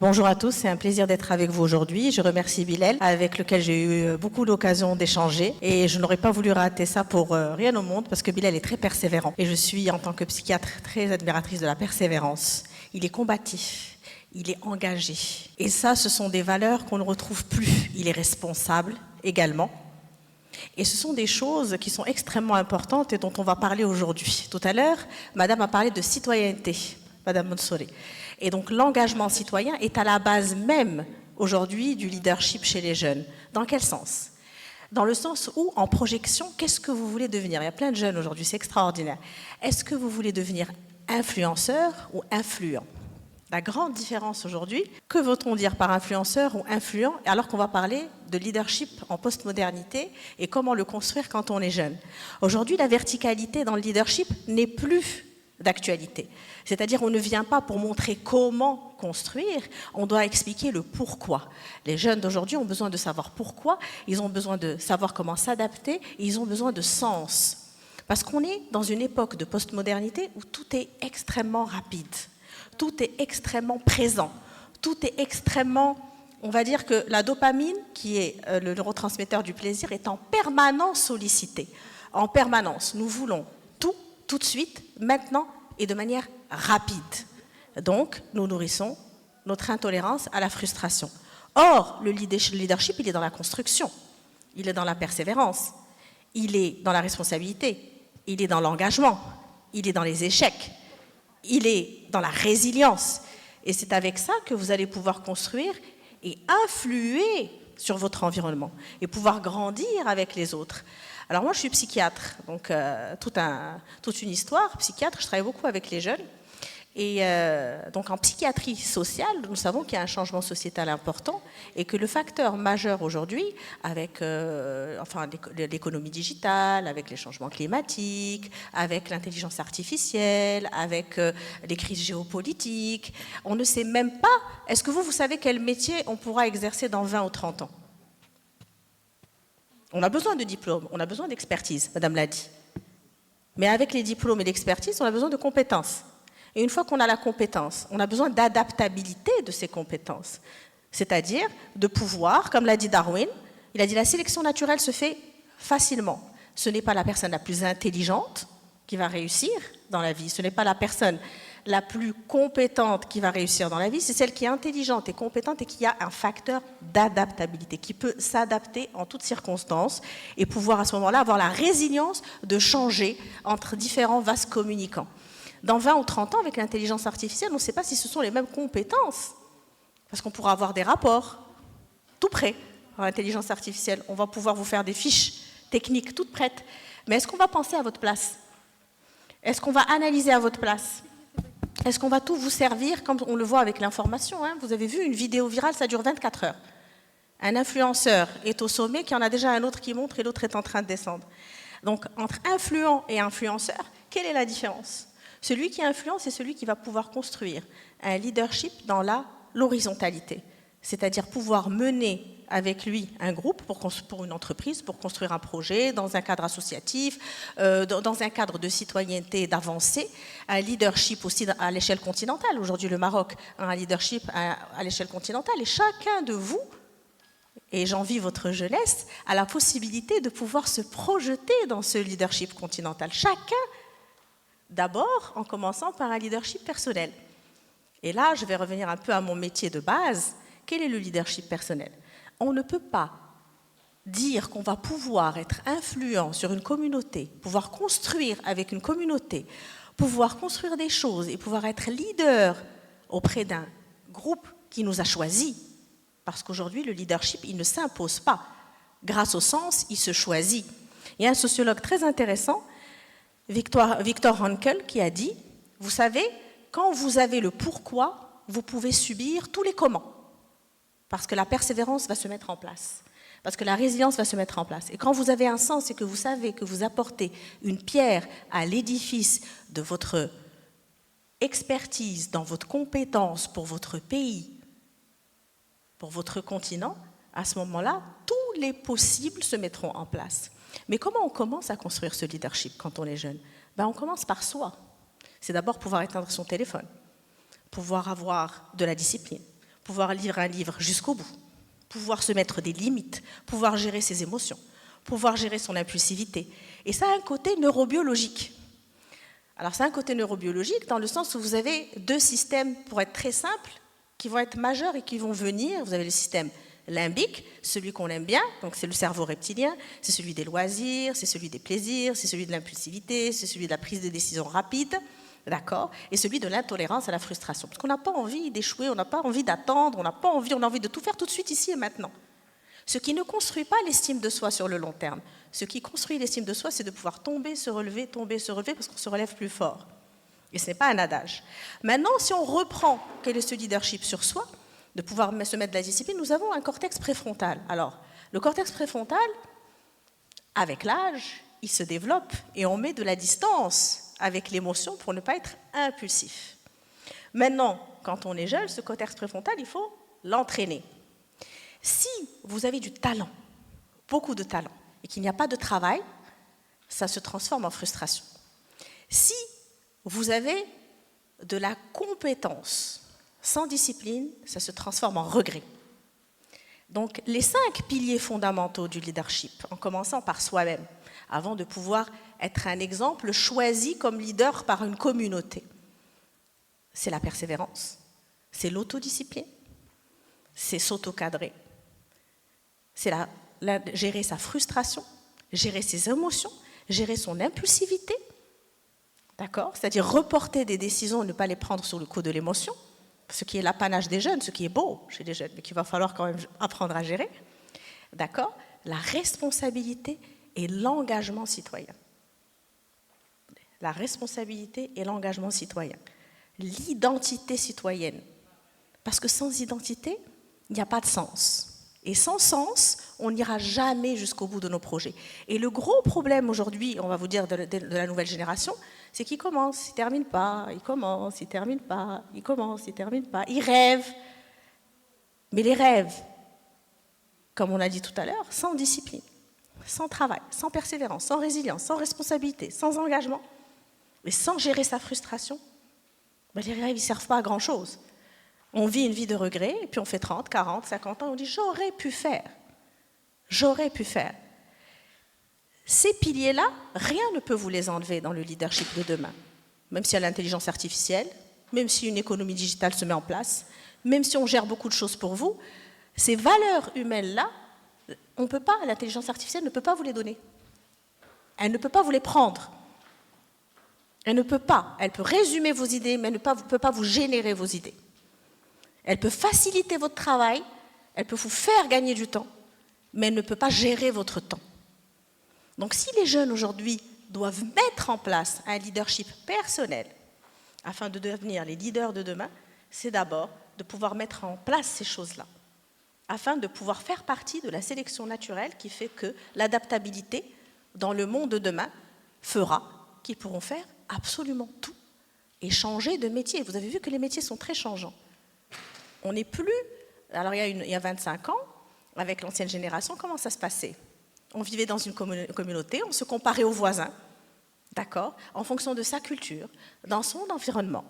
Bonjour à tous, c'est un plaisir d'être avec vous aujourd'hui. Je remercie Bilal, avec lequel j'ai eu beaucoup l'occasion d'échanger. Et je n'aurais pas voulu rater ça pour rien au monde, parce que Bilal est très persévérant. Et je suis, en tant que psychiatre, très admiratrice de la persévérance. Il est combatif, il est engagé. Et ça, ce sont des valeurs qu'on ne retrouve plus. Il est responsable également. Et ce sont des choses qui sont extrêmement importantes et dont on va parler aujourd'hui. Tout à l'heure, Madame a parlé de citoyenneté, Madame Mansouri. Et donc l'engagement citoyen est à la base même aujourd'hui du leadership chez les jeunes. Dans quel sens? Dans le sens où, en projection, qu'est-ce que vous voulez devenir? Il y a plein de jeunes aujourd'hui, c'est extraordinaire. Est-ce que vous voulez devenir influenceur ou influent? La grande différence aujourd'hui, que veut-on dire par influenceur ou influent, alors qu'on va parler de leadership en postmodernité et comment le construire quand on est jeune? Aujourd'hui, la verticalité dans le leadership n'est plus d'actualité. C'est-à-dire on ne vient pas pour montrer comment construire, on doit expliquer le pourquoi. Les jeunes d'aujourd'hui ont besoin de savoir pourquoi, ils ont besoin de savoir comment s'adapter, et ils ont besoin de sens. Parce qu'on est dans une époque de postmodernité où tout est extrêmement rapide. Tout est extrêmement présent, tout est extrêmement, on va dire que la dopamine, qui est le neurotransmetteur du plaisir, est en permanence sollicitée. En permanence, nous voulons tout de suite, maintenant et de manière rapide. Donc, nous nourrissons notre intolérance à la frustration. Or, le leadership, il est dans la construction, il est dans la persévérance, il est dans la responsabilité, il est dans l'engagement, il est dans les échecs. Il est dans la résilience. Et c'est avec ça que vous allez pouvoir construire et influer sur votre environnement et pouvoir grandir avec les autres. Alors moi, je suis psychiatre, donc toute une histoire. Psychiatre, je travaille beaucoup avec les jeunes. Et donc en psychiatrie sociale, nous savons qu'il y a un changement sociétal important et que le facteur majeur aujourd'hui, avec l'économie digitale, avec les changements climatiques, avec l'intelligence artificielle, avec les crises géopolitiques, on ne sait même pas, est-ce que vous savez quel métier on pourra exercer dans 20 ou 30 ans? On a besoin de diplômes, on a besoin d'expertise, Madame l'a dit. Mais avec les diplômes et l'expertise, on a besoin de compétences. Et une fois qu'on a la compétence, on a besoin d'adaptabilité de ces compétences. C'est-à-dire de pouvoir, comme l'a dit Darwin, il a dit la sélection naturelle se fait facilement. Ce n'est pas la personne la plus intelligente qui va réussir dans la vie, ce n'est pas la personne la plus compétente qui va réussir dans la vie, c'est celle qui est intelligente et compétente et qui a un facteur d'adaptabilité, qui peut s'adapter en toutes circonstances et pouvoir à ce moment-là avoir la résilience de changer entre différents vases communicants. Dans 20 ou 30 ans, avec l'intelligence artificielle, on ne sait pas si ce sont les mêmes compétences. Parce qu'on pourra avoir des rapports tout prêts par l'intelligence artificielle. On va pouvoir vous faire des fiches techniques toutes prêtes. Mais est-ce qu'on va penser à votre place? Est-ce qu'on va analyser à votre place? Est-ce qu'on va tout vous servir comme on le voit avec l'information, hein? Vous avez vu une vidéo virale, ça dure 24 heures. Un influenceur est au sommet, qu'il y en a déjà un autre qui montre et l'autre est en train de descendre. Donc, entre influent et influenceur, quelle est la différence? Celui qui influence, c'est celui qui va pouvoir construire un leadership dans l'horizontalité, c'est-à-dire pouvoir mener avec lui un groupe pour une entreprise, pour construire un projet, dans un cadre associatif, dans un cadre de citoyenneté, d'avancée, un leadership aussi à l'échelle continentale. Aujourd'hui, le Maroc a un leadership à l'échelle continentale et chacun de vous, et j'envie votre jeunesse, a la possibilité de pouvoir se projeter dans ce leadership continental. Chacun, d'abord, en commençant par un leadership personnel. Et là, je vais revenir un peu à mon métier de base. Quel est le leadership personnel? On ne peut pas dire qu'on va pouvoir être influent sur une communauté, pouvoir construire avec une communauté, pouvoir construire des choses et pouvoir être leader auprès d'un groupe qui nous a choisis. Parce qu'aujourd'hui, le leadership, il ne s'impose pas. Grâce au sens, il se choisit. Il y a un sociologue très intéressant, Viktor Frankl, qui a dit, vous savez, quand vous avez le pourquoi, vous pouvez subir tous les comment. Parce que la persévérance va se mettre en place. Parce que la résilience va se mettre en place. Et quand vous avez un sens et que vous savez que vous apportez une pierre à l'édifice de votre expertise, dans votre compétence pour votre pays, pour votre continent, à ce moment-là, tous les possibles se mettront en place. Mais comment on commence à construire ce leadership quand on est jeune? On commence par soi. C'est d'abord pouvoir éteindre son téléphone, pouvoir avoir de la discipline, pouvoir lire un livre jusqu'au bout, pouvoir se mettre des limites, pouvoir gérer ses émotions, pouvoir gérer son impulsivité. Et ça a un côté neurobiologique. Alors, c'est un côté neurobiologique dans le sens où vous avez deux systèmes, pour être très simple, qui vont être majeurs et qui vont venir. Vous avez le système limbique, celui qu'on aime bien, donc c'est le cerveau reptilien, c'est celui des loisirs, c'est celui des plaisirs, c'est celui de l'impulsivité, c'est celui de la prise de décision rapide, d'accord, et celui de l'intolérance à la frustration. Parce qu'on n'a pas envie d'échouer, on n'a pas envie d'attendre, on a envie de tout faire tout de suite ici et maintenant. Ce qui ne construit pas l'estime de soi sur le long terme. Ce qui construit l'estime de soi, c'est de pouvoir tomber, se relever, parce qu'on se relève plus fort. Et ce n'est pas un adage. Maintenant, si on reprend quel est ce leadership sur soi, de pouvoir se mettre de la discipline, nous avons un cortex préfrontal. Alors, le cortex préfrontal, avec l'âge, il se développe et on met de la distance avec l'émotion pour ne pas être impulsif. Maintenant, quand on est jeune, ce cortex préfrontal, il faut l'entraîner. Si vous avez du talent, beaucoup de talent, et qu'il n'y a pas de travail, ça se transforme en frustration. Si vous avez de la compétence sans discipline, ça se transforme en regret. Donc, les 5 piliers fondamentaux du leadership, en commençant par soi-même, avant de pouvoir être un exemple choisi comme leader par une communauté, c'est la persévérance, c'est l'autodiscipline, c'est s'autocadrer, c'est gérer sa frustration, gérer ses émotions, gérer son impulsivité, d'accord ? C'est-à-dire reporter des décisions et ne pas les prendre sur le coup de l'émotion, ce qui est l'apanage des jeunes, ce qui est beau chez les jeunes, mais qu'il va falloir quand même apprendre à gérer, d'accord ? La responsabilité et l'engagement citoyen. La responsabilité et l'engagement citoyen. L'identité citoyenne. Parce que sans identité, il n'y a pas de sens. Et sans sens, on n'ira jamais jusqu'au bout de nos projets. Et le gros problème aujourd'hui, on va vous dire, de la nouvelle génération, c'est qu'ils commencent, ils ne terminent pas, ils commencent, ils ne terminent pas, ils commencent, ils ne terminent pas, ils rêvent. Mais les rêves, comme on a dit tout à l'heure, sans discipline, sans travail, sans persévérance, sans résilience, sans responsabilité, sans engagement, et sans gérer sa frustration, ben les rêves ne servent pas à grand-chose. On vit une vie de regret, et puis on fait 30, 40, 50 ans, on dit « j'aurais pu faire ». J'aurais pu faire. Ces piliers-là, rien ne peut vous les enlever dans le leadership de demain. Même s'il y a l'intelligence artificielle, même si une économie digitale se met en place, même si on gère beaucoup de choses pour vous, ces valeurs humaines-là, on ne peut pas, l'intelligence artificielle ne peut pas vous les donner. Elle ne peut pas vous les prendre. Elle ne peut pas. Elle peut résumer vos idées, mais elle ne peut pas vous générer vos idées. Elle peut faciliter votre travail, elle peut vous faire gagner du temps, mais elle ne peut pas gérer votre temps. Donc si les jeunes aujourd'hui doivent mettre en place un leadership personnel afin de devenir les leaders de demain, c'est d'abord de pouvoir mettre en place ces choses-là, afin de pouvoir faire partie de la sélection naturelle qui fait que l'adaptabilité dans le monde de demain fera qu'ils pourront faire absolument tout et changer de métier. Vous avez vu que les métiers sont très changeants. On n'est plus... Alors il y a 25 ans, avec l'ancienne génération, comment ça se passait ? On vivait dans une communauté, on se comparait aux voisins, d'accord ? En fonction de sa culture, dans son environnement.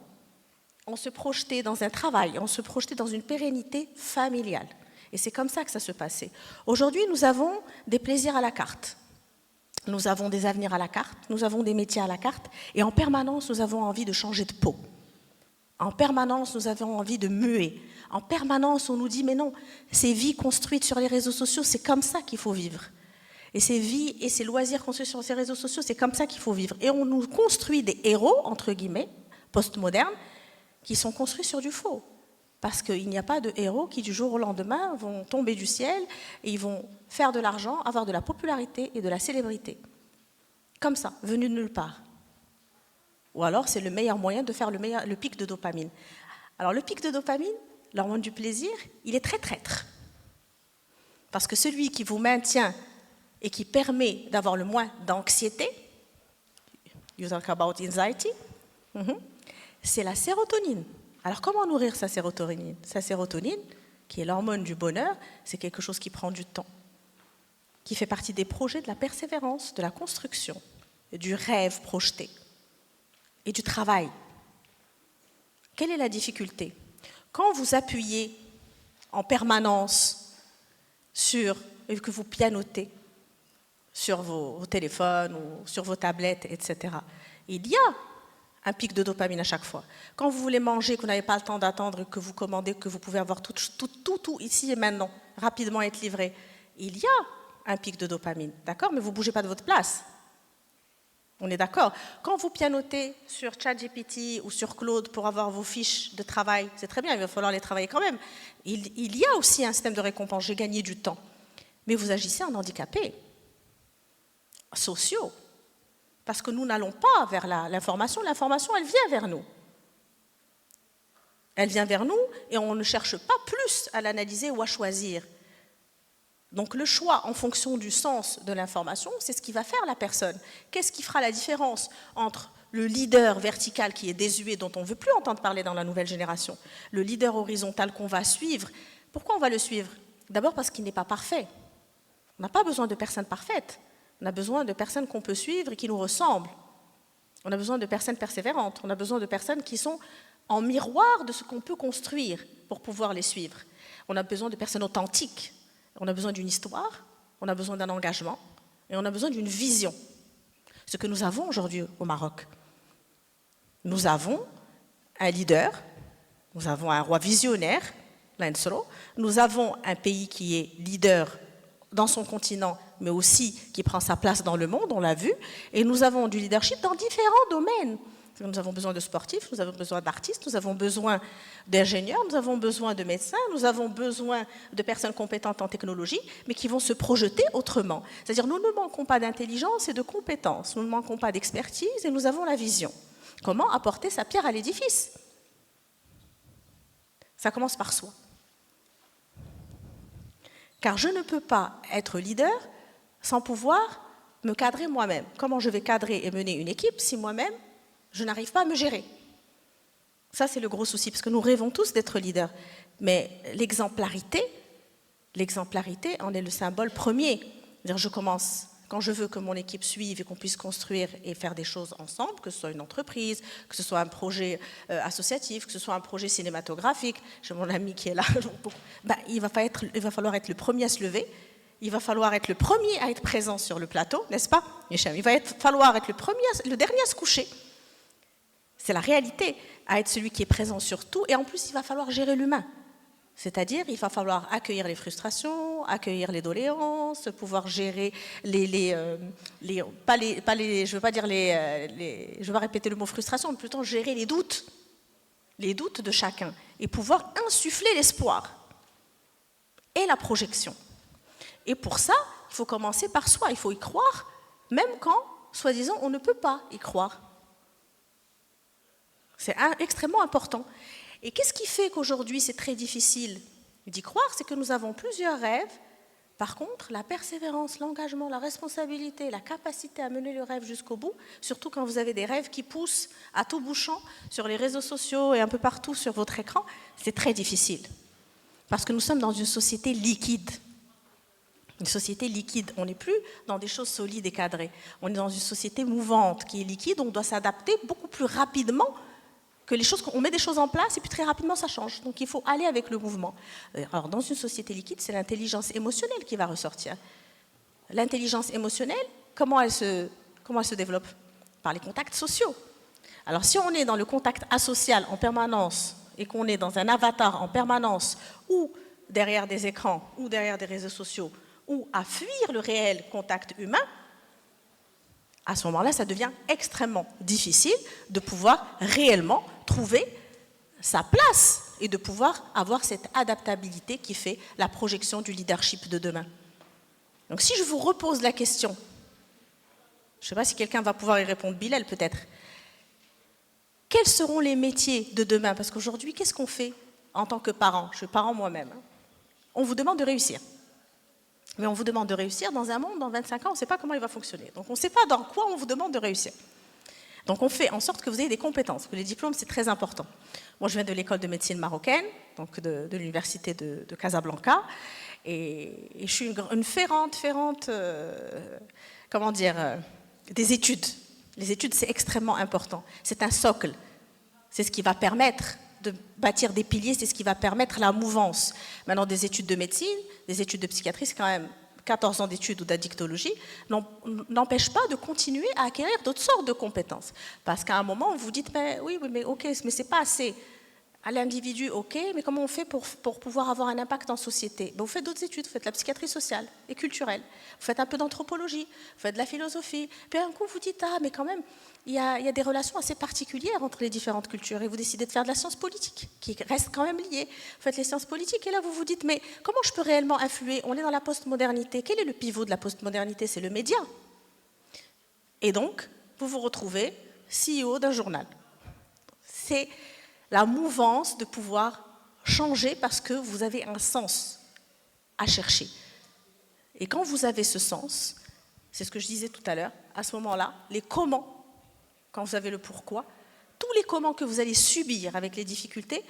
On se projetait dans un travail, on se projetait dans une pérennité familiale. Et c'est comme ça que ça se passait. Aujourd'hui, nous avons des plaisirs à la carte. Nous avons des avenirs à la carte, nous avons des métiers à la carte, et en permanence, nous avons envie de changer de peau. En permanence, nous avons envie de muer. En permanence, on nous dit, mais non, ces vies construites sur les réseaux sociaux, c'est comme ça qu'il faut vivre. Et ces vies et ces loisirs construits sur ces réseaux sociaux, c'est comme ça qu'il faut vivre. Et on nous construit des héros, entre guillemets, postmodernes, qui sont construits sur du faux. Parce qu'il n'y a pas de héros qui, du jour au lendemain, vont tomber du ciel et ils vont faire de l'argent, avoir de la popularité et de la célébrité. Comme ça, venu de nulle part. Ou alors, c'est le meilleur moyen de faire le pic de dopamine. Alors, le pic de dopamine, l'hormone du plaisir, il est très traître. Parce que celui qui vous maintient et qui permet d'avoir le moins d'anxiété, you talk about anxiety, c'est la sérotonine. Alors, comment nourrir sa sérotonine ? Sa sérotonine, qui est l'hormone du bonheur, c'est quelque chose qui prend du temps, qui fait partie des projets de la persévérance, de la construction, du rêve projeté. Et du travail. Quelle est la difficulté ? Quand vous appuyez en permanence et que vous pianotez sur vos téléphones ou sur vos tablettes, etc., il y a un pic de dopamine à chaque fois. Quand vous voulez manger, que vous n'avez pas le temps d'attendre, que vous commandez, que vous pouvez avoir tout ici et maintenant, rapidement être livré, il y a un pic de dopamine, d'accord? Mais vous ne bougez pas de votre place. On est d'accord? Quand vous pianotez sur ChatGPT ou sur Claude pour avoir vos fiches de travail, c'est très bien, il va falloir les travailler quand même. Il y a aussi un système de récompense, j'ai gagné du temps. Mais vous agissez en handicapés sociaux. Parce que nous n'allons pas vers l'information, l'information, elle vient vers nous. Elle vient vers nous et on ne cherche pas plus à l'analyser ou à choisir. Donc le choix en fonction du sens de l'information, c'est ce qui va faire la personne. Qu'est-ce qui fera la différence entre le leader vertical qui est désuet, dont on ne veut plus entendre parler dans la nouvelle génération, le leader horizontal qu'on va suivre? Pourquoi on va le suivre? D'abord parce qu'il n'est pas parfait. On n'a pas besoin de personnes parfaites. On a besoin de personnes qu'on peut suivre et qui nous ressemblent. On a besoin de personnes persévérantes. On a besoin de personnes qui sont en miroir de ce qu'on peut construire pour pouvoir les suivre. On a besoin de personnes authentiques. On a besoin d'une histoire, on a besoin d'un engagement et on a besoin d'une vision. Ce que nous avons aujourd'hui au Maroc. Nous avons un leader, nous avons un roi visionnaire, Lansoro, nous avons un pays qui est leader dans son continent, mais aussi qui prend sa place dans le monde, on l'a vu, et nous avons du leadership dans différents domaines. Nous avons besoin de sportifs, nous avons besoin d'artistes, nous avons besoin d'ingénieurs, nous avons besoin de médecins, nous avons besoin de personnes compétentes en technologie, mais qui vont se projeter autrement. C'est-à-dire nous ne manquons pas d'intelligence et de compétences, nous ne manquons pas d'expertise et nous avons la vision. Comment apporter sa pierre à l'édifice? Ça commence par soi. Car je ne peux pas être leader sans pouvoir me cadrer moi-même. Comment je vais cadrer et mener une équipe si moi-même je n'arrive pas à me gérer? Ça, c'est le gros souci, parce que nous rêvons tous d'être leaders. Mais l'exemplarité en est le symbole premier. C'est-à-dire, je commence, quand je veux que mon équipe suive et qu'on puisse construire et faire des choses ensemble, que ce soit une entreprise, que ce soit un projet associatif, que ce soit un projet cinématographique. J'ai mon ami qui est là. Il va falloir être le premier à se lever. Il va falloir être le premier à être présent sur le plateau, n'est-ce pas, Hicham? Il va falloir être le dernier à se coucher. C'est la réalité, à être celui qui est présent sur tout. Et en plus, il va falloir gérer l'humain. C'est-à-dire, il va falloir accueillir les frustrations, accueillir les doléances, pouvoir gérer je ne veux pas dire je vais pas répéter le mot frustration, mais plutôt gérer les doutes de chacun, et pouvoir insuffler l'espoir et la projection. Et pour ça, il faut commencer par soi, il faut y croire, même quand, soi-disant, on ne peut pas y croire. C'est extrêmement important. Et qu'est-ce qui fait qu'aujourd'hui c'est très difficile d'y croire? C'est que nous avons plusieurs rêves. Par contre, la persévérance, l'engagement, la responsabilité, la capacité à mener le rêve jusqu'au bout, surtout quand vous avez des rêves qui poussent à tout bout champ sur les réseaux sociaux et un peu partout sur votre écran, c'est très difficile. Parce que nous sommes dans une société liquide. Une société liquide. On n'est plus dans des choses solides et cadrées. On est dans une société mouvante qui est liquide. On doit s'adapter beaucoup plus rapidement que les choses, on met des choses en place et puis très rapidement ça change. Donc il faut aller avec le mouvement. Alors dans une société liquide, c'est l'intelligence émotionnelle qui va ressortir. L'intelligence émotionnelle, comment elle se développe? Par les contacts sociaux. Alors si on est dans le contact asocial en permanence et qu'on est dans un avatar en permanence ou derrière des écrans ou derrière des réseaux sociaux ou à fuir le réel contact humain, à ce moment-là, ça devient extrêmement difficile de pouvoir réellement trouver sa place et de pouvoir avoir cette adaptabilité qui fait la projection du leadership de demain. Donc si je vous repose la question, je ne sais pas si quelqu'un va pouvoir y répondre, Bilal peut-être, quels seront les métiers de demain? Parce qu'aujourd'hui, qu'est-ce qu'on fait en tant que parent? Je suis parent moi-même. On vous demande de réussir. Mais on vous demande de réussir dans un monde, dans 25 ans, on ne sait pas comment il va fonctionner. Donc on ne sait pas dans quoi on vous demande de réussir. Donc on fait en sorte que vous ayez des compétences, que les diplômes, c'est très important. Moi, je viens de l'école de médecine marocaine, donc de l'université de Casablanca, et je suis une fervente, des études. Les études, c'est extrêmement important. C'est un socle. C'est ce qui va permettre de bâtir des piliers, c'est ce qui va permettre la mouvance. Maintenant, des études de médecine, des études de psychiatrie, c'est quand même 14 ans d'études ou d'addictologie, n'empêche pas de continuer à acquérir d'autres sortes de compétences. Parce qu'à un moment, vous dites, mais oui, mais ok, mais c'est pas assez. À l'individu, ok, mais comment on fait pour pouvoir avoir un impact en société? Vous faites d'autres études, vous faites de la psychiatrie sociale et culturelle, vous faites un peu d'anthropologie, vous faites de la philosophie, puis un coup vous dites, ah, mais quand même, il y a des relations assez particulières entre les différentes cultures, et vous décidez de faire de la science politique, qui reste quand même liée. Vous faites les sciences politiques, et là vous vous dites, mais comment je peux réellement influer? On est dans la postmodernité. Quel est le pivot de la postmodernité? C'est le média. Et donc, vous vous retrouvez CEO d'un journal. C'est la mouvance de pouvoir changer parce que vous avez un sens à chercher. Et quand vous avez ce sens, c'est ce que je disais tout à l'heure, à ce moment-là, les comment, quand vous avez le pourquoi, tous les comment que vous allez subir avec les difficultés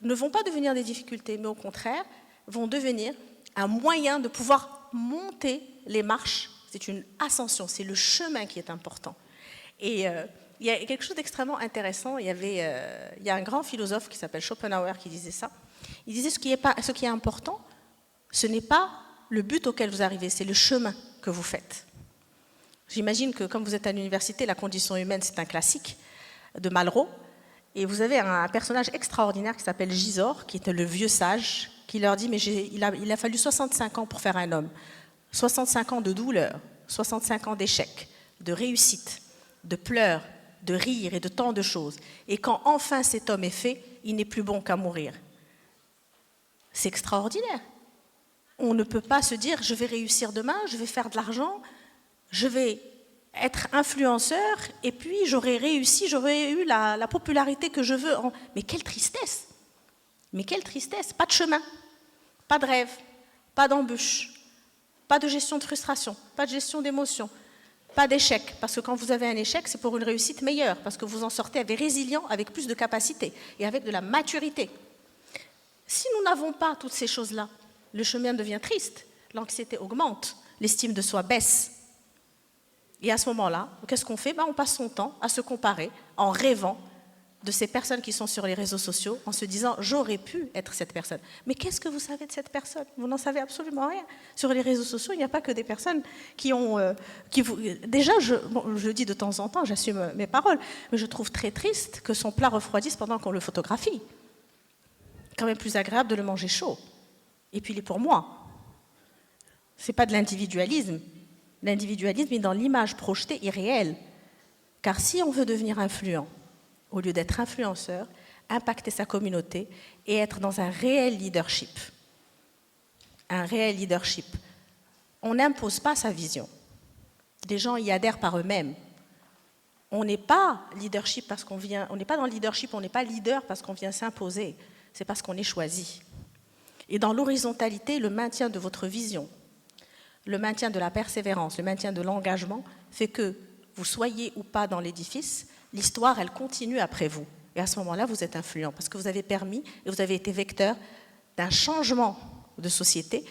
ne vont pas devenir des difficultés, mais au contraire, vont devenir un moyen de pouvoir monter les marches. C'est une ascension, c'est le chemin qui est important. Et il y a quelque chose d'extrêmement intéressant. Il y a un grand philosophe qui s'appelle Schopenhauer qui disait ça. Il disait ce qui est important, ce n'est pas le but auquel vous arrivez, c'est le chemin que vous faites. J'imagine que comme vous êtes à l'université, la condition humaine, c'est un classique de Malraux. Et vous avez un personnage extraordinaire qui s'appelle Gisors, qui était le vieux sage, qui leur dit, mais il a fallu 65 ans pour faire un homme. 65 ans de douleur, 65 ans d'échecs, de réussite, de pleurs, de rire et de tant de choses. Et quand enfin cet homme est fait, il n'est plus bon qu'à mourir. C'est extraordinaire. On ne peut pas se dire, je vais réussir demain, je vais faire de l'argent, je vais être influenceur, et puis j'aurai réussi, j'aurai eu la popularité que je veux. Mais quelle tristesse! Mais quelle tristesse! Pas de chemin, pas de rêve, pas d'embûche, pas de gestion de frustration, pas de gestion d'émotion. Pas d'échec, parce que quand vous avez un échec, c'est pour une réussite meilleure, parce que vous en sortez avec résilient, avec plus de capacité et avec de la maturité. Si nous n'avons pas toutes ces choses-là, le chemin devient triste, l'anxiété augmente, l'estime de soi baisse. Et à ce moment-là, qu'est-ce qu'on fait? On passe son temps à se comparer en rêvant de ces personnes qui sont sur les réseaux sociaux, en se disant « j'aurais pu être cette personne ». Mais qu'est-ce que vous savez de cette personne? Vous n'en savez absolument rien. Sur les réseaux sociaux, il n'y a pas que des personnes qui ont... Déjà, je le dis de temps en temps, j'assume mes paroles, mais je trouve très triste que son plat refroidisse pendant qu'on le photographie. Quand même plus agréable de le manger chaud. Et puis il est pour moi. Ce n'est pas de l'individualisme. L'individualisme est dans l'image projetée irréelle. Car si on veut devenir influent, au lieu d'être influenceur, impacter sa communauté et être dans un réel leadership. Un réel leadership. On n'impose pas sa vision. Les gens y adhèrent par eux-mêmes. On n'est pas leadership parce qu'on vient, on n'est pas dans le leadership, on n'est pas leader parce qu'on vient s'imposer. C'est parce qu'on est choisi. Et dans l'horizontalité, le maintien de votre vision, le maintien de la persévérance, le maintien de l'engagement fait que vous soyez ou pas dans l'édifice, l'histoire, elle continue après vous. Et à ce moment-là, vous êtes influent parce que vous avez permis et vous avez été vecteur d'un changement de société,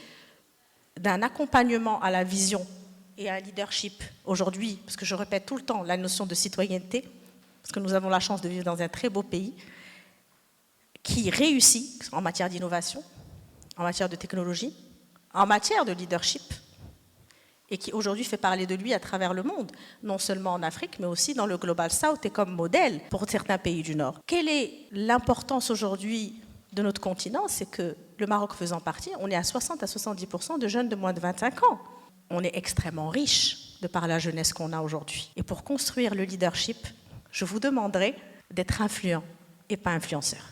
d'un accompagnement à la vision et à un leadership aujourd'hui, parce que je répète tout le temps la notion de citoyenneté, parce que nous avons la chance de vivre dans un très beau pays qui réussit en matière d'innovation, en matière de technologie, en matière de leadership, et qui aujourd'hui fait parler de lui à travers le monde, non seulement en Afrique, mais aussi dans le Global South et comme modèle pour certains pays du Nord. Quelle est l'importance aujourd'hui de notre continent? C'est que le Maroc faisant partie, on est à 60 à 70% de jeunes de moins de 25 ans. On est extrêmement riche de par la jeunesse qu'on a aujourd'hui. Et pour construire le leadership, je vous demanderai d'être influent et pas influenceur.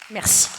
Merci.